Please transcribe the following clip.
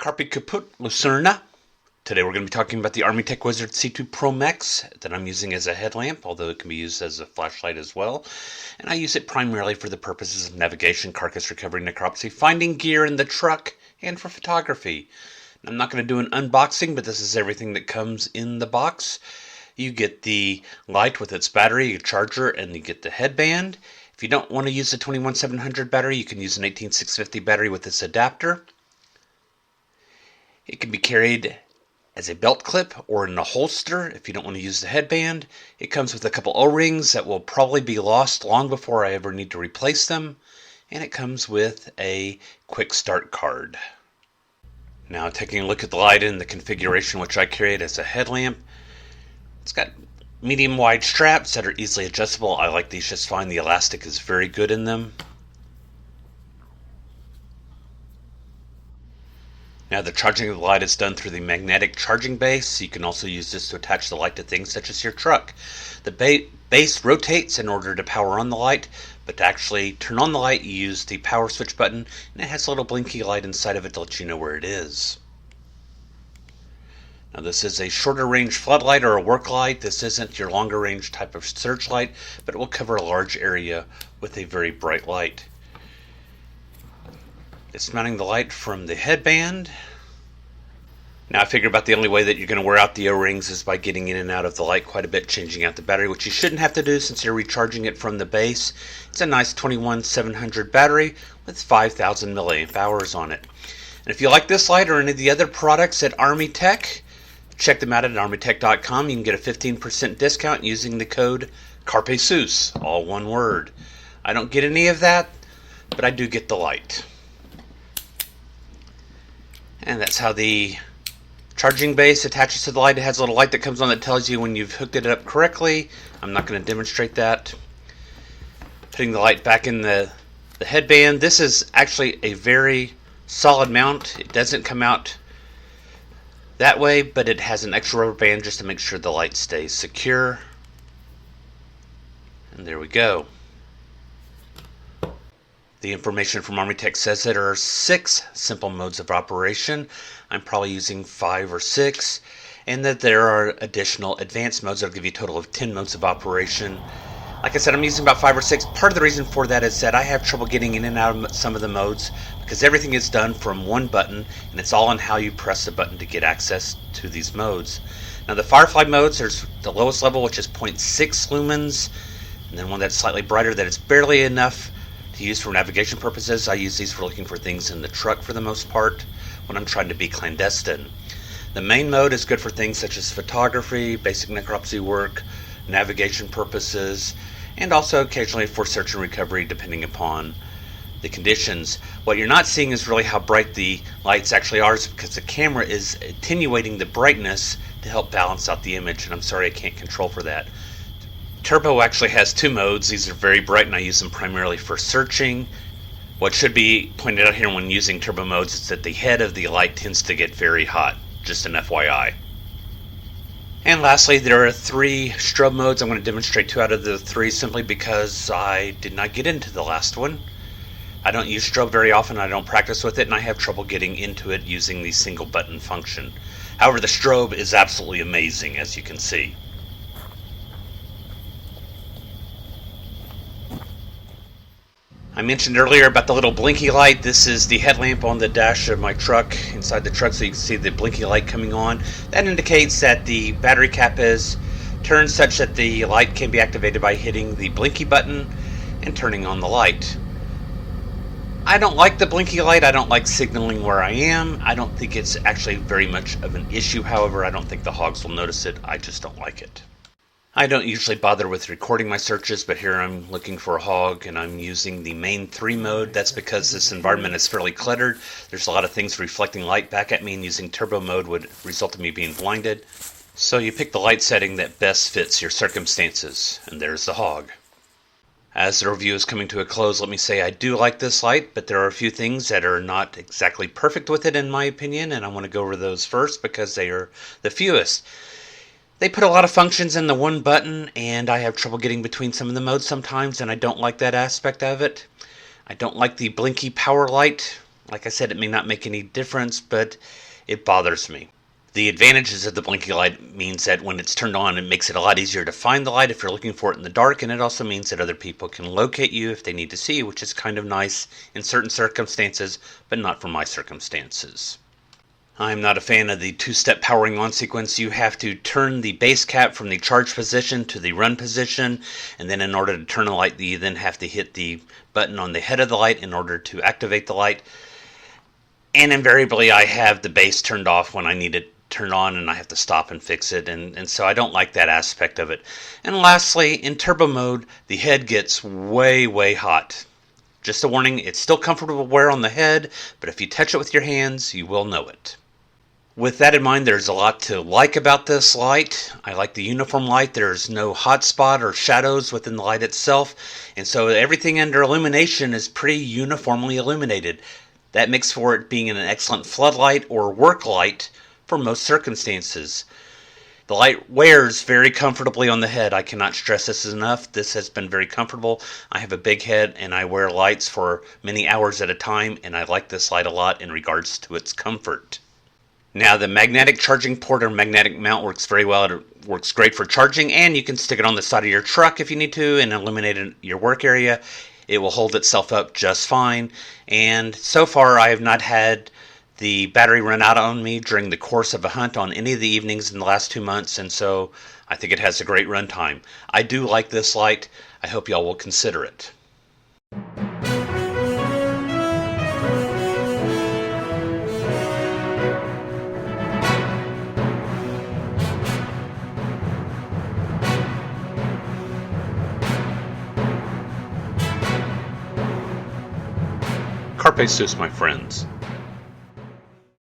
Carpe Caput Lucerna. Today we're going to be talking about the Armytek Wizard C2 Pro Max that I'm using as a headlamp, although it can be used as a flashlight as well. And I use it primarily for the purposes of navigation, carcass recovery, necropsy, finding gear in the truck, and for photography. I'm not going to do an unboxing, but this is everything that comes in the box. You get the light with its battery, a charger, and you get the headband. If you don't want to use the 21700 battery, you can use an 18650 battery with this adapter. It can be carried as a belt clip or in a holster if you don't want to use the headband. It comes with a couple O-rings that will probably be lost long before I ever need to replace them. And it comes with a quick start card. Now taking a look at the light in the configuration which I carried as a headlamp. It's got medium wide straps that are easily adjustable. I like these just fine. The elastic is very good in them. Now the charging of the light is done through the magnetic charging base. You can also use this to attach the light to things such as your truck. The base rotates in order to power on the light, but to actually turn on the light you use the power switch button, and it has a little blinky light inside of it to let you know where it is. Now this is a shorter range floodlight or a work light. This isn't your longer range type of searchlight, but it will cover a large area with a very bright light. Dismounting the light from the headband. Now I figure about the only way that you're going to wear out the O-rings is by getting in and out of the light quite a bit, changing out the battery, which you shouldn't have to do since you're recharging it from the base. It's a nice 21700 battery with 5000 milliamp hours on it. And if you like this light or any of the other products at Armytek, check them out at armytek.com. You can get a 15% discount using the code CARPESUS, all one word. I don't get any of that, but I do get the light. And that's how the charging base attaches to the light. It has a little light that comes on that tells you when you've hooked it up correctly. I'm not going to demonstrate that. Putting the light back in the headband. This is actually a very solid mount. It doesn't come out that way, but it has an extra rubber band just to make sure the light stays secure. And there we go. The information from Armytek says that there are 6 simple modes of operation. I'm probably using 5 or 6. And that there are additional advanced modes that will give you a total of 10 modes of operation. Like I said, I'm using about 5 or 6. Part of the reason for that is that I have trouble getting in and out of some of the modes because everything is done from one button, and it's all on how you press the button to get access to these modes. Now the Firefly modes, there's the lowest level, which is 0.6 lumens, and then one that's slightly brighter that it's barely enough to use for navigation purposes. I use these for looking for things in the truck for the most part when I'm trying to be clandestine. The main mode is good for things such as photography, basic necropsy work, navigation purposes, and also occasionally for search and recovery depending upon the conditions. What you're not seeing is really how bright the lights actually are, because the camera is attenuating the brightness to help balance out the image, and I'm sorry I can't control for that. Turbo actually has 2 modes. These are very bright and I use them primarily for searching. What should be pointed out here when using turbo modes is that the head of the light tends to get very hot. Just an FYI. And lastly, there are 3 strobe modes. I'm going to demonstrate 2 out of the 3 simply because I did not get into the last one. I don't use strobe very often, I don't practice with it, and I have trouble getting into it using the single button function. However, the strobe is absolutely amazing, as you can see. I mentioned earlier about the little blinky light. This is the headlamp on the dash of my truck, inside the truck, so you can see the blinky light coming on. That indicates that the battery cap is turned such that the light can be activated by hitting the blinky button and turning on the light. I don't like the blinky light. I don't like signaling where I am. I don't think it's actually very much of an issue. However, I don't think the hogs will notice it. I just don't like it. I don't usually bother with recording my searches, but here I'm looking for a hog and I'm using the main 3 mode. That's because this environment is fairly cluttered. There's a lot of things reflecting light back at me, and using turbo mode would result in me being blinded. So you pick the light setting that best fits your circumstances, and there's the hog. As the review is coming to a close, let me say I do like this light, but there are a few things that are not exactly perfect with it in my opinion, and I want to go over those first because they are the fewest. They put a lot of functions in the one button, and I have trouble getting between some of the modes sometimes, and I don't like that aspect of it. I don't like the blinky power light Like I said, it may not make any difference, but it bothers me. The advantages of the blinky light means that when it's turned on, it makes it a lot easier to find the light if you're looking for it in the dark, and it also means that other people can locate you if they need to see you, which is kind of nice in certain circumstances, but not for my circumstances. I'm not a fan of the two-step powering on sequence. You have to turn the base cap from the charge position to the run position, and then in order to turn the light, you then have to hit the button on the head of the light in order to activate the light. And invariably I have the base turned off when I need it turned on, and I have to stop and fix it, and so I don't like that aspect of it. And lastly, in turbo mode, the head gets way hot. Just a warning, it's still comfortable to wear on the head, but if you touch it with your hands, you will know it. With that in mind, there's a lot to like about this light. I like the uniform light. There's no hot spot or shadows within the light itself, and so everything under illumination is pretty uniformly illuminated. That makes for it being an excellent floodlight or work light for most circumstances. The light wears very comfortably on the head. I cannot stress this enough. This has been very comfortable. I have a big head and I wear lights for many hours at a time, and I like this light a lot in regards to its comfort. Now, the magnetic charging port or magnetic mount works very well. It works great for charging, and you can stick it on the side of your truck if you need to and illuminate your work area. It will hold itself up just fine, and so far I have not had the battery run out on me during the course of a hunt on any of the evenings in the last 2 months, and so I think it has a great run time. I do like this light. I hope y'all will consider it. Carpe sus, my friends.